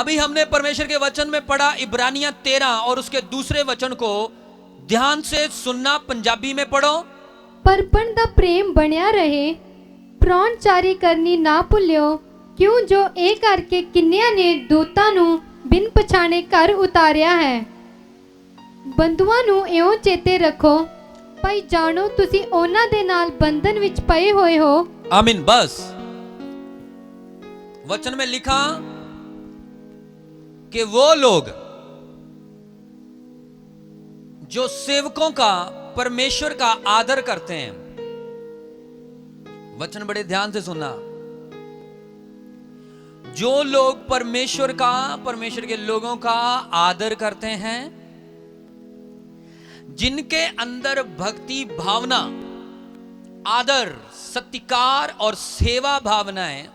अभी हमने परमेश्वर के वचन में पढ़ा इब्रानियां 13 और उसके दूसरे वचन को ध्यान से सुनना। पंजाबी में पढ़ो। परपण दा प्रेम बनया रहे, प्राणचारी करनी ना भुल्यो, क्यों जो ए करके किन्नियां ने दूतां नूं बिन पछाणे घर उतारिया है। बंधुआं नूं इਉਂ चेते रखो, भाई जानो तुसी ओना दे नाल बंधन विच पए होए हो। आमीन। बस वचन में लिखा कि वो लोग जो सेवकों का, परमेश्वर का आदर करते हैं, वचन बड़े ध्यान से सुनना, जो लोग परमेश्वर का, परमेश्वर के लोगों का आदर करते हैं, जिनके अंदर भक्ति भावना, आदर, सत्कार और सेवा भावनाएं,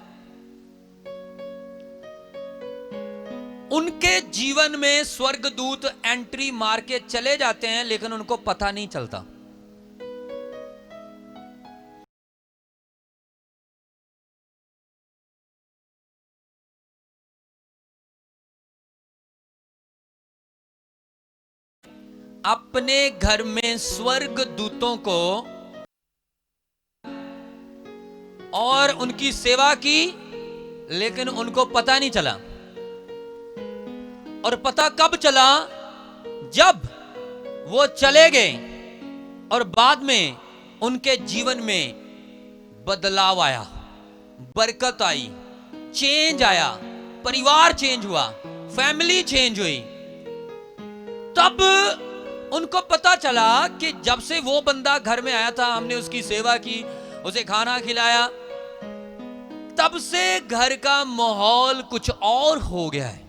उनके जीवन में स्वर्गदूत एंट्री मार के चले जाते हैं, लेकिन उनको पता नहीं चलता। अपने घर में स्वर्गदूतों को और उनकी सेवा की, लेकिन उनको पता नहीं चला। और पता कब चला? जब वो चले गए और बाद में उनके जीवन में बदलाव आया, बरकत आई, चेंज आया, परिवार चेंज हुआ, फैमिली चेंज हुई। तब उनको पता चला कि जब से वो बंदा घर में आया था, हमने उसकी सेवा की, उसे खाना खिलाया, तब से घर का माहौल कुछ और हो गया है।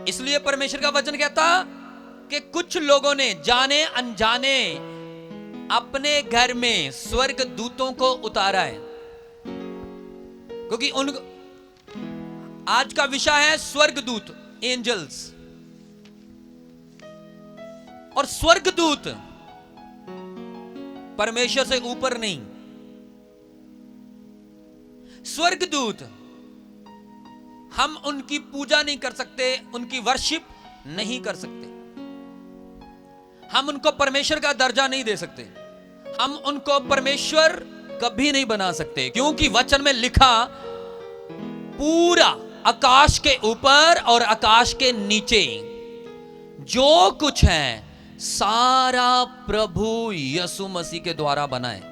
इसलिए परमेश्वर का वचन कहता कि कुछ लोगों ने जाने अनजाने अपने घर में स्वर्ग दूतों को उतारा है, क्योंकि उन आज का विषय है स्वर्गदूत, एंजल्स। और स्वर्गदूत परमेश्वर से ऊपर नहीं। स्वर्गदूत हम उनकी पूजा नहीं कर सकते, उनकी वर्शिप नहीं कर सकते, हम उनको परमेश्वर का दर्जा नहीं दे सकते, हम उनको परमेश्वर कभी नहीं बना सकते, क्योंकि वचन में लिखा पूरा आकाश के ऊपर और आकाश के नीचे जो कुछ है सारा प्रभु यीशु मसीह के द्वारा बना है।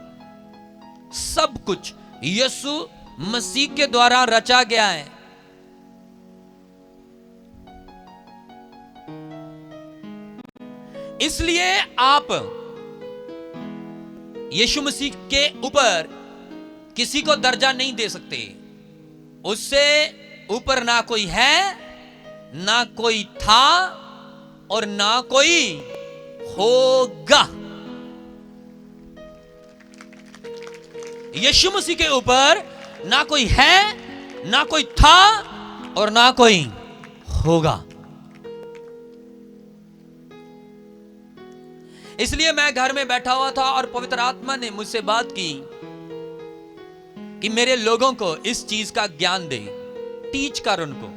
सब कुछ यीशु मसीह के द्वारा रचा गया है। इसलिए आप यीशु मसीह के ऊपर किसी को दर्जा नहीं दे सकते। उससे ऊपर ना कोई है, ना कोई था और ना कोई होगा। यीशु मसीह के ऊपर ना कोई है, ना कोई था और ना कोई होगा। इसलिए मैं घर में बैठा हुआ था और पवित्र आत्मा ने मुझसे बात की कि मेरे लोगों को इस चीज का ज्ञान दे, टीच कर उनको।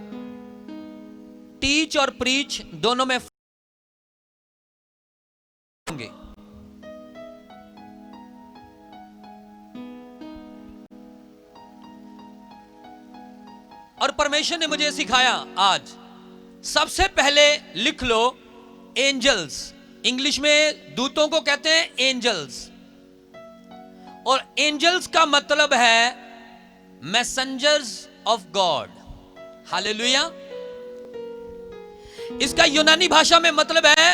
टीच और प्रीच दोनों में होंगे। और परमेश्वर ने मुझे सिखाया आज, सबसे पहले लिख लो एंजल्स। इंग्लिश में दूतों को कहते हैं एंजल्स, और एंजल्स का मतलब है मैसेंजर्स ऑफ गॉड। हालेलुया। इसका यूनानी भाषा में मतलब है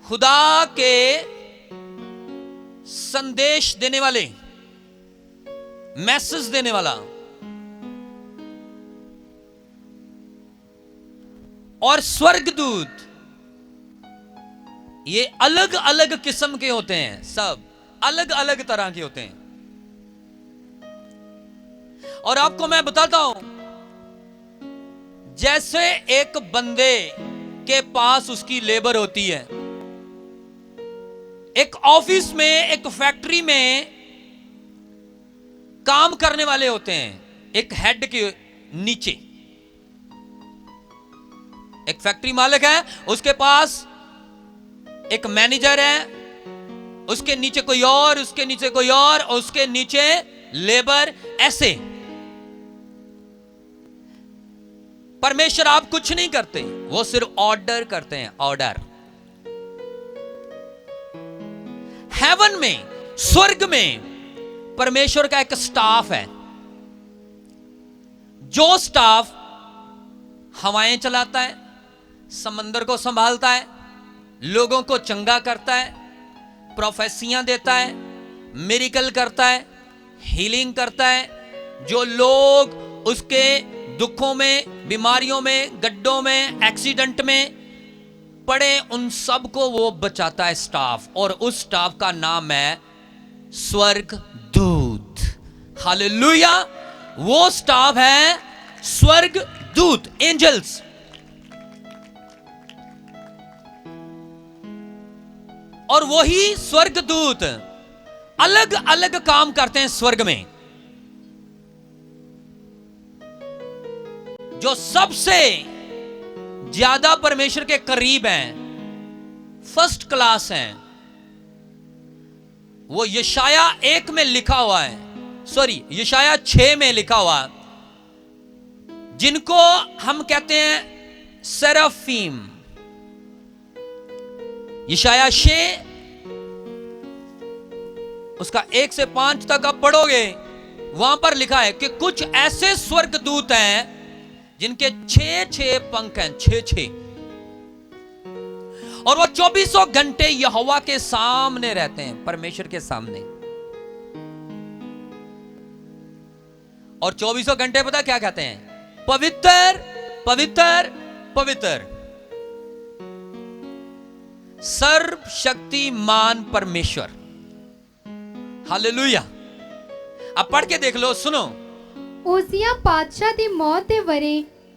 खुदा के संदेश देने वाले, मैसेज देने वाला। और स्वर्गदूत ये अलग अलग किस्म के होते हैं, सब अलग अलग तरह के होते हैं। और आपको मैं बताता हूं, जैसे एक बंदे के पास उसकी लेबर होती है, एक ऑफिस में, एक फैक्ट्री में काम करने वाले होते हैं एक हेड के नीचे। एक फैक्ट्री मालिक है, उसके पास एक मैनेजर है, उसके नीचे कोई और, उसके नीचे कोई और, उसके नीचे लेबर। ऐसे परमेश्वर आप कुछ नहीं करते, वो सिर्फ ऑर्डर करते हैं, ऑर्डर। हेवन में, स्वर्ग में परमेश्वर का एक स्टाफ है, जो स्टाफ हवाएं चलाता है, समंदर को संभालता है, लोगों को चंगा करता है, प्रोफेसियां देता है, मिरेकल करता है, हीलिंग करता है। जो लोग उसके दुखों में, बीमारियों में, गड्ढों में, एक्सीडेंट में पड़े, उन सब को वो बचाता है स्टाफ। और उस स्टाफ का नाम है स्वर्ग दूत। हालेलुया! वो स्टाफ है स्वर्ग दूत, एंजल्स। और वही स्वर्ग दूत अलग अलग काम करते हैं स्वर्ग में। जो सबसे ज्यादा परमेश्वर के करीब हैं, फर्स्ट क्लास हैं, वो यशाया 1 में लिखा हुआ है, सॉरी यशाया 6 में लिखा हुआ है, जिनको हम कहते हैं सेराफीम। यशाया 6 उसका 1 से 5 तक आप पढ़ोगे, वहां पर लिखा है कि कुछ ऐसे स्वर्गदूत हैं जिनके 6 पंख हैं, 6। और वो 24 घंटे यहोवा के सामने रहते हैं, परमेश्वर के सामने। और 24 घंटे पता क्या कहते हैं? पवित्र पवित्र पवित्र सर्वशक्तिमान परमेश्वर। हालेलुया! अब पढ़ के देख लो, सुनो। ओसिया पातशाह दी मौत दे वरे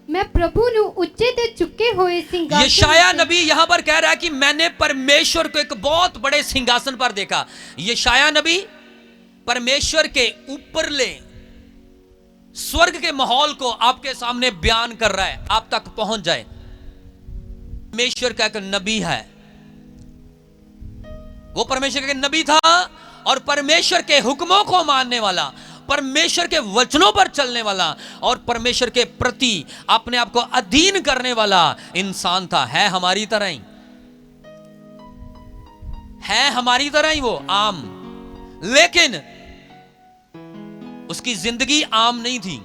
मैं प्रभु नु उच्चे ते चुके हुए सिंहासन। यशाया नबी यहां पर कह रहा है कि मैंने परमेश्वर को एक बहुत बड़े सिंहासन पर देखा। यशाया नबी परमेश्वर के ऊपरले स्वर्ग के माहौल को आपके सामने बयान कर रहा है, आप तक पहुंच जाए। परमेश्वर का एक नबी है, वो परमेश्वर का नबी था और परमेश्वर के हुक्मों को मानने वाला, परमेश्वर के वचनों पर चलने वाला और परमेश्वर के प्रति अपने आप को अधीन करने वाला इंसान था। है हमारी तरह ही, है हमारी तरह ही वो आम, लेकिन उसकी जिंदगी आम नहीं थी,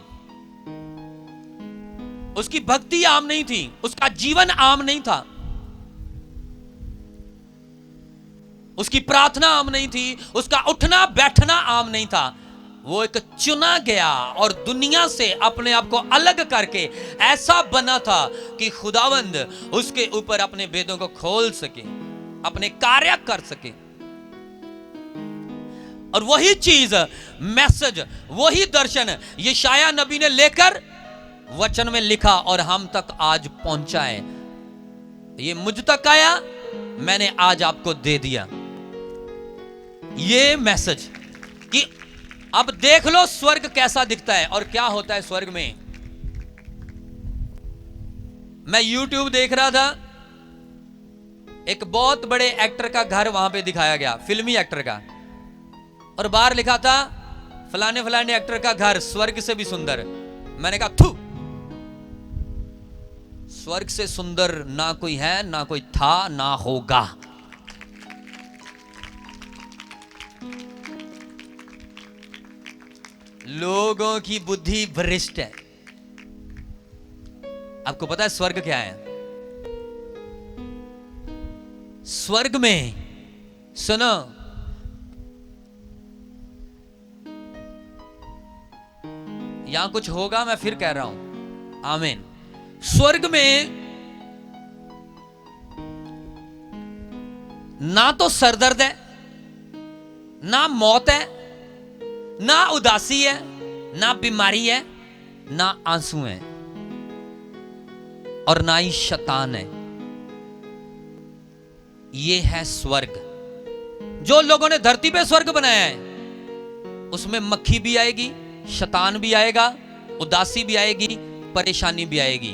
उसकी भक्ति आम नहीं थी, उसका जीवन आम नहीं था, उसकी प्रार्थना आम नहीं थी, उसका उठना बैठना आम नहीं था। वो एक चुना गया और दुनिया से अपने आप को अलग करके ऐसा बना था कि खुदावंद उसके ऊपर अपने भेदों को खोल सके, अपने कार्य कर सके। और वही चीज, मैसेज, वही दर्शन यशाया नबी ने लेकर वचन में लिखा और हम तक आज पहुंचा है। ये मुझ तक आया, मैंने आज आपको दे दिया ये मैसेज कि अब देख लो स्वर्ग कैसा दिखता है और क्या होता है स्वर्ग में। मैं YouTube देख रहा था, एक बहुत बड़े एक्टर का घर वहां पे दिखाया गया, फिल्मी एक्टर का, और बाहर लिखा था फलाने फलाने एक्टर का घर स्वर्ग से भी सुंदर। मैंने कहा थू, स्वर्ग से सुंदर ना कोई है, ना कोई था, ना होगा। लोगों की बुद्धि भ्रष्ट है। आपको पता है स्वर्ग क्या है? स्वर्ग में सुनो, यहां कुछ होगा, मैं फिर कह रहा हूं, आमीन। स्वर्ग में ना तो सरदर्द है, ना मौत है, ना उदासी है, ना बीमारी है, ना आंसू है, और ना ही शैतान है। ये है स्वर्ग। जो लोगों ने धरती पे स्वर्ग बनाया है, उसमें मक्खी भी आएगी, शैतान भी आएगा, उदासी भी आएगी, परेशानी भी आएगी,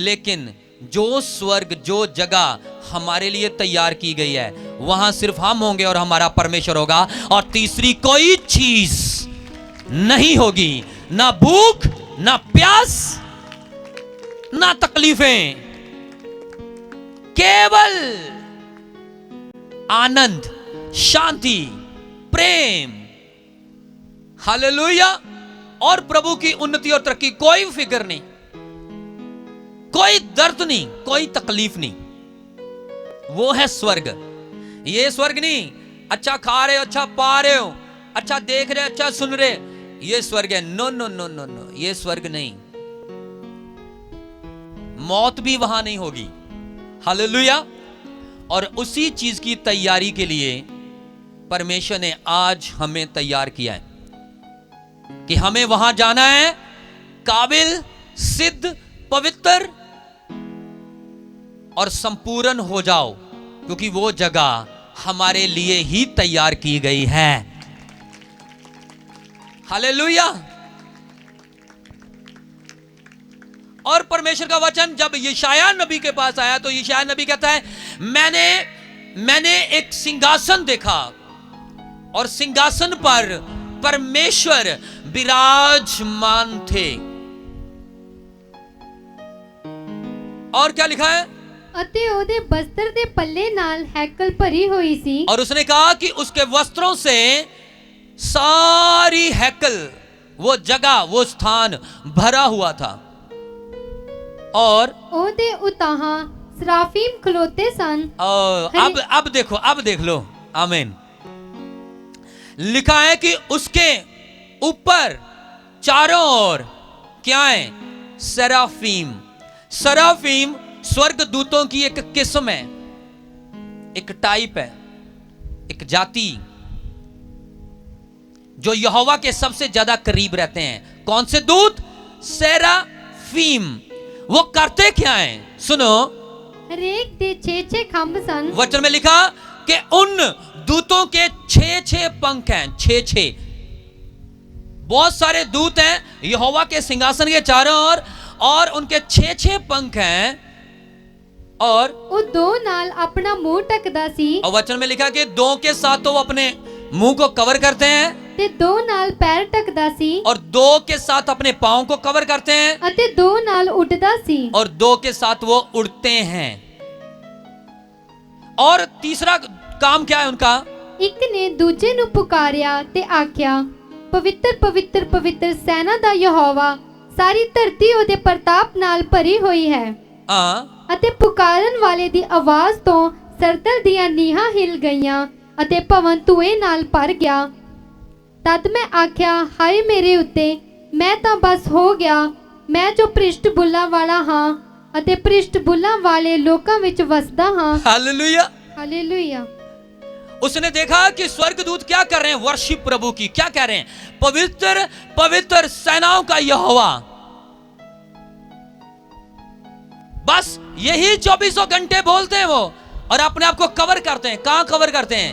लेकिन जो स्वर्ग, जो जगह हमारे लिए तैयार की गई है, वहां सिर्फ हम होंगे और हमारा परमेश्वर होगा, और तीसरी कोई चीज नहीं होगी, ना भूख, ना प्यास, ना तकलीफें, केवल आनंद, शांति, प्रेम, हालेलुया, और प्रभु की उन्नति और तरक्की। कोई फिक्र नहीं, कोई दर्द नहीं, कोई तकलीफ नहीं। वो है स्वर्ग। ये स्वर्ग नहीं अच्छा खा रहे हो, अच्छा पा रहे हो, अच्छा देख रहे, अच्छा सुन रहे, ये स्वर्ग है। No no no no no, ये स्वर्ग नहीं। मौत भी वहां नहीं होगी। हालेलुया। और उसी चीज की तैयारी के लिए परमेश्वर ने आज हमें तैयार किया है कि हमें वहां जाना है, काबिल, सिद्ध, पवित्र और संपूर्ण हो जाओ, क्योंकि वो जगह हमारे लिए ही तैयार की गई है। हालेलुया। और परमेश्वर का वचन जब यशायाह नबी के पास आया तो यशायाह नबी कहता है, मैंने एक सिंहासन देखा और सिंहासन पर परमेश्वर विराजमान थे। और क्या लिखा है? ਅਤੇ ਉਹਦੇ ਬਸਤਰ ਦੇ ਪੱਲੇ ਨਾਲ ਹੈਕਲ ਭਰੀ ਹੋਈ ਸੀ। और उसने कहा कि उसके वस्त्रों से सारी हैकल, वो जगह, वो स्थान भरा हुआ था। और ਉਹਦੇ ਉਤਾਹਾਂ ਸਰਾਫੀਮ ਖਲੋਤੇ ਸਨ। अब देखो, अब देख लो। आमीन। लिखा है कि उसके ऊपर चारों ओर क्या है? सराफीम। सराफीम स्वर्ग दूतों की एक किस्म है, एक टाइप है, एक जाति, जो यहोवा के सबसे ज्यादा करीब रहते हैं। कौन से दूत? सेराफीम। वो करते क्या हैं? सुनो, हरेक दे 6-6 खंभ सन। वचन में लिखा कि उन दूतों के 6-6 पंख हैं। 6-6 बहुत सारे दूत हैं यहोवा के सिंहासन के चारों ओर, और उनके 6-6 पंख हैं। और ਉਹ ਦੋ ਨਾਲ ਆਪਣਾ ਮੂੰਹ ਢੱਕਦਾ ਸੀ। और वचन में लिखा कि दो के साथ तो वो अपने मुंह को कवर करते हैं, ਤੇ ਦੋ ਨਾਲ ਪੈਰ ਢੱਕਦਾ ਸੀ। और दो के साथ अपने पांव को कवर करते हैं, ਅਤੇ ਦੋ ਨਾਲ ਉੱਡਦਾ ਸੀ। और दो के साथ वो उड़ते हैं। और तीसरा काम क्या है उनका? ਇੱਕ ਨੇ ਦੂਜੇ ਨੂੰ ਪੁਕਾਰਿਆ ਤੇ ਆਖਿਆ, ਪਵਿੱਤਰ ਪਵਿੱਤਰ ਪਵਿੱਤਰ ਸੈਨਾ ਦਾ ਯਹੋਵਾ, ਸਾਰੀ ਧਰਤੀ ਉਹਦੇ ਪ੍ਰਤਾਪ ਨਾਲ ਭਰੀ ਹੋਈ ਹੈ। ਅਤੇ ਪੁਕਾਰਨ ਵਾਲੇ ਦੀ ਆਵਾਜ਼ ਤੋਂ ਸਰਤਲ ਦੀਆਂ ਨੀਹਾਂ ਹਿਲ ਗਈਆਂ ਅਤੇ ਭਵਨ ਧੂਏ ਨਾਲ ਭਰ ਗਿਆ। ਤਦ ਮੈਂ ਆਖਿਆ, ਹਾਏ ਮੇਰੇ ਉੱਤੇ, ਮੈਂ ਤਾਂ ਬਸ ਹੋ ਗਿਆ, ਮੈਂ ਜੋ ਭ੍ਰਿਸ਼ਟ ਬੁੱਲਾਂ ਵਾਲਾ ਹਾਂ ਅਤੇ ਭ੍ਰਿਸ਼ਟ ਬੁੱਲਾਂ ਵਾਲੇ ਲੋਕਾਂ ਵਿੱਚ ਵਸਦਾ ਹਾਂ। हालेलुया। हालेलुया। उसने देखा कि स्वर्गदूत क्या कर रहे हैं? वर्शिप प्रभु की। क्या कह रहे हैं? पवित्र पवित्र सेनाओं का यहोवा। बस यही 24 घंटे बोलते हैं वो, और अपने आप को कवर करते हैं। कहां कवर करते हैं?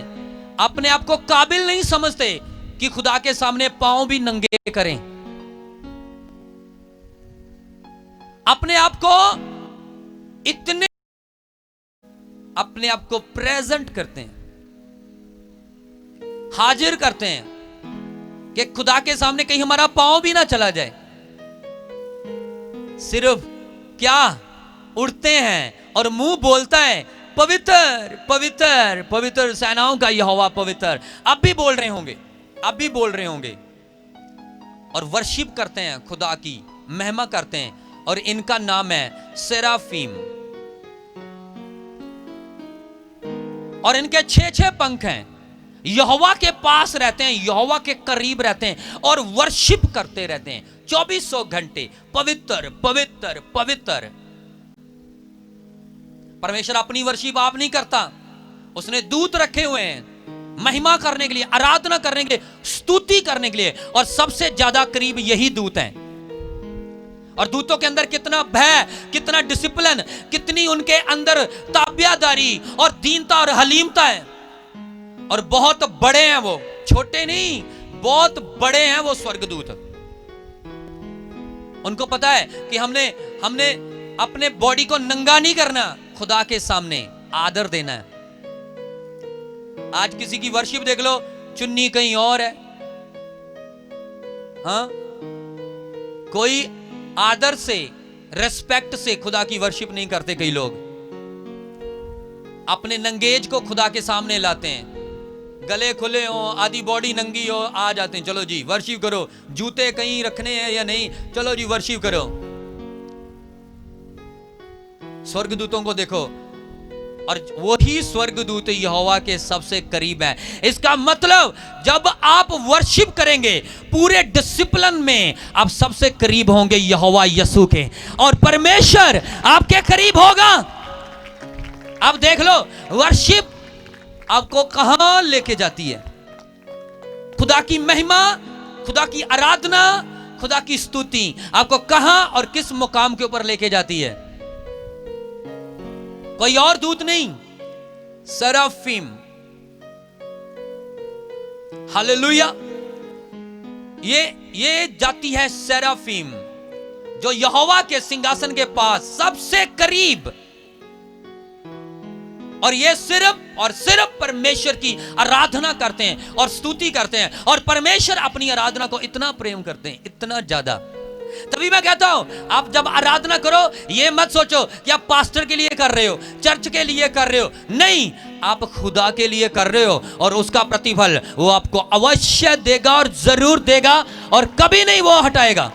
अपने आप को काबिल नहीं समझते कि खुदा के सामने पांव भी नंगे करें। अपने आप को इतने, अपने आप को प्रेजेंट करते हैं, हाजिर करते हैं कि खुदा के सामने कहीं हमारा पांव भी ना चला जाए। सिर्फ क्या? उड़ते हैं और मुंह बोलता है, पवित्र पवित्र पवित्र सेनाओं का यहोवा पवित्र। अब भी बोल रहे होंगे, अब भी बोल रहे होंगे, और वर्शिप करते हैं, खुदा की महिमा करते हैं। और इनका नाम है सेराफीम। और इनके 6-6 पंख हैं। यहोवा के पास रहते हैं, यहोवा के करीब रहते हैं और वर्शिप करते रहते हैं 2400 घंटे। पवित्र पवित्र पवित्र। परमेश्वर अपनी वर्शिप आप नहीं करता, उसने दूत रखे हुए हैं महिमा करने के लिए, आराधना करने के लिए, स्तुति करने के लिए, और सबसे ज्यादा करीब यही दूत हैं। और दूतों के अंदर कितना भय, कितना डिसिप्लिन, कितनी उनके अंदर ताबियादारी और दीनता और हलीमता है। और बहुत बड़े हैं वो, छोटे नहीं, बहुत बड़े हैं वो स्वर्गदूत। उनको पता है कि हमने अपने बॉडी को नंगा नहीं करना, खुदा के सामने आदर देना है। आज किसी की वर्शिप देख लो, चुन्नी कहीं और है। हाँ, कोई आदर से, रेस्पेक्ट से खुदा की वर्शिप नहीं करते। कई लोग अपने नंगेज को खुदा के सामने लाते हैं, गले खुले हो, आधी बॉडी नंगी हो, आ जाते हैं, चलो जी वर्शिप करो। जूते कहीं रखने हैं या नहीं, चलो जी वर्शिप करो। स्वर्गदूतों को देखो, और वही स्वर्गदूत यहोवा के सबसे करीब है। इसका मतलब जब आप वर्शिप करेंगे पूरे डिसिप्लिन में, आप सबसे करीब होंगे यहोवा यीशु के, और परमेश्वर आपके करीब होगा। अब देख लो, वर्शिप आपको कहां लेके जाती है? खुदा की महिमा, खुदा की आराधना, खुदा की स्तुति आपको कहां और किस मुकाम के ऊपर लेके जाती है? कोई और दूत नहीं, सराफीम। हालेलुया। ये जाती है सराफीम, जो यहोवा के सिंहासन के पास सबसे करीब, और ये सिर्फ और सिर्फ परमेश्वर की आराधना करते हैं और स्तुति करते हैं, और परमेश्वर अपनी आराधना को इतना प्रेम करते हैं, इतना ज्यादा। तभी मैं कहता हूं, आप जब आराधना करो, ये मत सोचो कि आप पास्टर के लिए कर रहे हो, चर्च के लिए कर रहे हो। नहीं, आप खुदा के लिए कर रहे हो, और उसका प्रतिफल वो आपको अवश्य देगा, और जरूर देगा, और कभी नहीं वो हटाएगा।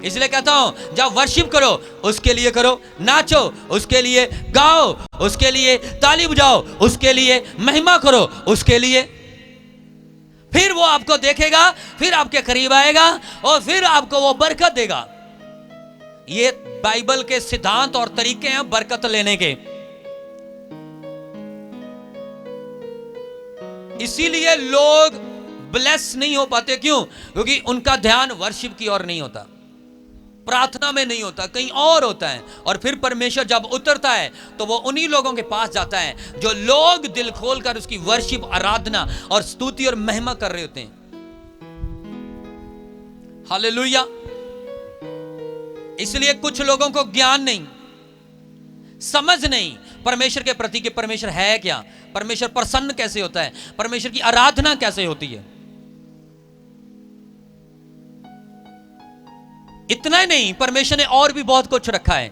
इसलिए कहता हूं, जब वर्शिप करो उसके लिए करो, नाचो उसके लिए, गाओ उसके लिए, ताली बजाओ उसके लिए, महिमा करो उसके लिए। फिर वो आपको देखेगा, फिर आपके करीब आएगा, और फिर आपको वो बरकत देगा। ये बाइबल के सिद्धांत और तरीके हैं बरकत लेने के। इसीलिए लोग ब्लेस नहीं हो पाते। क्यों? क्योंकि उनका ध्यान वर्शिप की ओर नहीं होता, प्रार्थना में नहीं होता, कहीं और होता है। और फिर परमेश्वर जब उतरता है तो वो उन्हीं लोगों के पास जाता है जो लोग दिल खोलकर उसकी वर्शिप, आराधना और स्तुति और महिमा कर रहे होते हैं। हालेलुया। इसलिए कुछ लोगों को ज्ञान नहीं, समझ नहीं परमेश्वर के प्रति कि परमेश्वर है क्या, परमेश्वर प्रसन्न कैसे होता है, परमेश्वर की आराधना कैसे होती है। इतना ही नहीं, परमेश्वर ने और भी बहुत कुछ रखा है।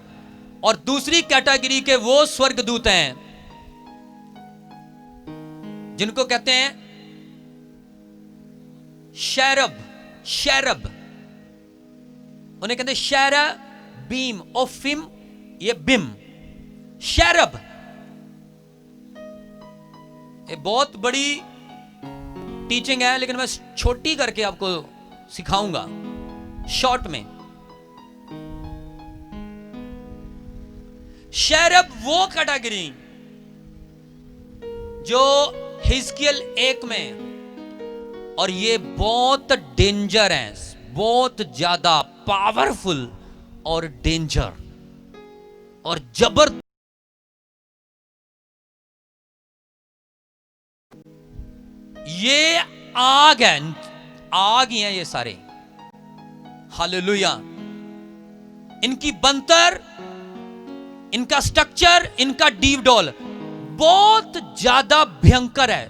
और दूसरी कैटेगरी के वो स्वर्गदूत हैं जिनको कहते हैं शेरब। शेरब, उन्हें कहते हैं शेरा बीम, ओफिम, ये बिम, शेरब। ये बहुत बड़ी टीचिंग है, लेकिन मैं छोटी करके आपको सिखाऊंगा शॉर्ट में। शेरब वो कैटेगरी जो हिजकियल 1 में, और ये बहुत डेंजर है, बहुत ज्यादा पावरफुल और डेंजर और जबरदस्त। ये आग है, आग ही है ये सारे। हालेलुया। इनकी बनतर, इनका स्ट्रक्चर, इनका डीप डॉल बहुत ज्यादा भयंकर है,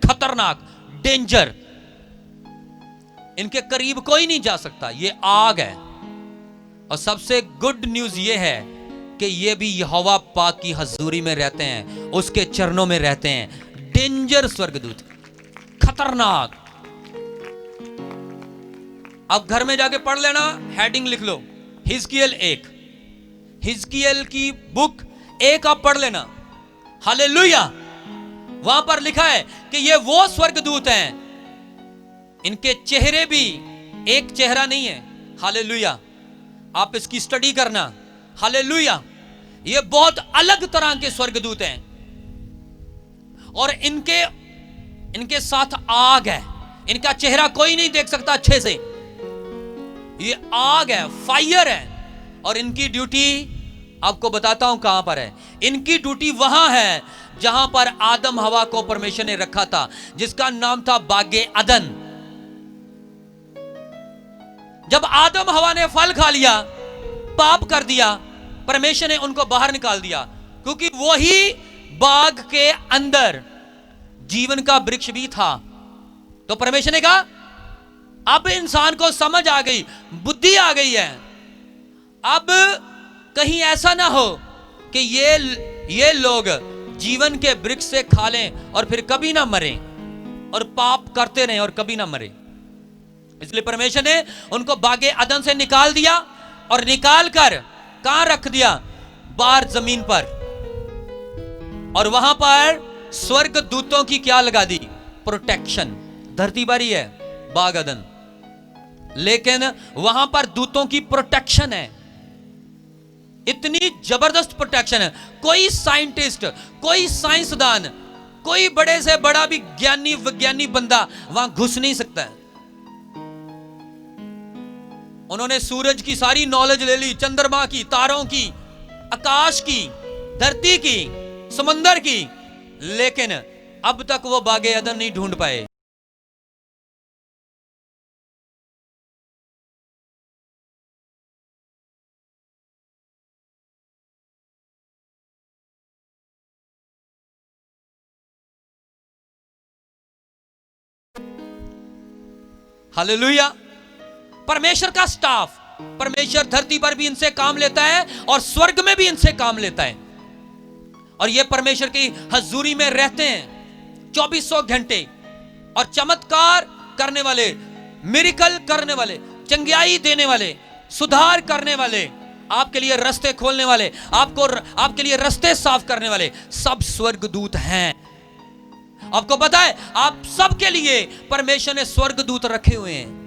खतरनाक, डेंजर। इनके करीब कोई नहीं जा सकता, ये आग है। और सबसे गुड न्यूज ये है कि ये भी यहोवा पाक की हजूरी में रहते हैं, उसके चरणों में रहते हैं। डेंजर स्वर्गदूत, खतरनाक। अब घर में जाके पढ़ लेना, हेडिंग लिख लो, हिजकियल 1, हिजकियल की बुक 1 आप पढ़ लेना। हालेलुया। वहां पर लिखा है कि ये वो स्वर्गदूत हैं, इनके चेहरे भी एक चेहरा नहीं है। हालेलुया। आप इसकी स्टडी करना। हालेलुया। ये बहुत अलग तरह के स्वर्गदूत हैं, और इनके साथ आग है। इनका चेहरा कोई नहीं देख सकता अच्छे से, ये आग है, फायर है। और इनकी ड्यूटी आपको बताता हूं कहां पर है। इनकी ड्यूटी वहां है जहां पर आदम हवा को परमेश्वर ने रखा था, जिसका नाम था बागे अदन। जब आदम हवा ने फल खा लिया, पाप कर दिया, परमेश्वर ने उनको बाहर निकाल दिया, क्योंकि वही बाग के अंदर जीवन का वृक्ष भी था। तो परमेश्वर ने कहा अब इंसान को समझ आ गई, बुद्धि आ गई है, अब कहीं ऐसा ना हो कि ये लोग जीवन के वृक्ष से खा लें और फिर कभी ना मरें और पाप करते रहें और कभी ना मरें। इसलिए परमेश्वर ने उनको बागे अदन से निकाल दिया और निकाल कर कहां रख दिया? बाहर जमीन पर। और वहां पर स्वर्ग दूतों की क्या लगा दी? प्रोटेक्शन। धरती पर ही है बाग अदन, लेकिन वहां पर दूतों की प्रोटेक्शन है। इतनी जबरदस्त प्रोटेक्शन है, कोई साइंटिस्ट, कोई साइंसदान, कोई बड़े से बड़ा भी ज्ञानी विज्ञानी बंदा वहां घुस नहीं सकता है। उन्होंने सूरज की सारी नॉलेज ले ली, चंद्रमा की, तारों की, आकाश की, धरती की, समंदर की, लेकिन अब तक वो बागे अदन नहीं ढूंढ पाए। हालेलुया। परमेश्वर का स्टाफ, परमेश्वर धरती पर भी इनसे काम लेता है और स्वर्ग में भी इनसे काम लेता है। और ये परमेश्वर की हजूरी में रहते हैं 2400 घंटे और चमत्कार करने वाले, मिरेकल करने वाले, चंगियाई देने वाले, सुधार करने वाले, आपके लिए रास्ते खोलने वाले, आपके लिए रास्ते साफ करने वाले सब स्वर्गदूत हैं। आपको पता है आप सबके लिए परमेश्वर ने स्वर्गदूत रखे हुए हैं।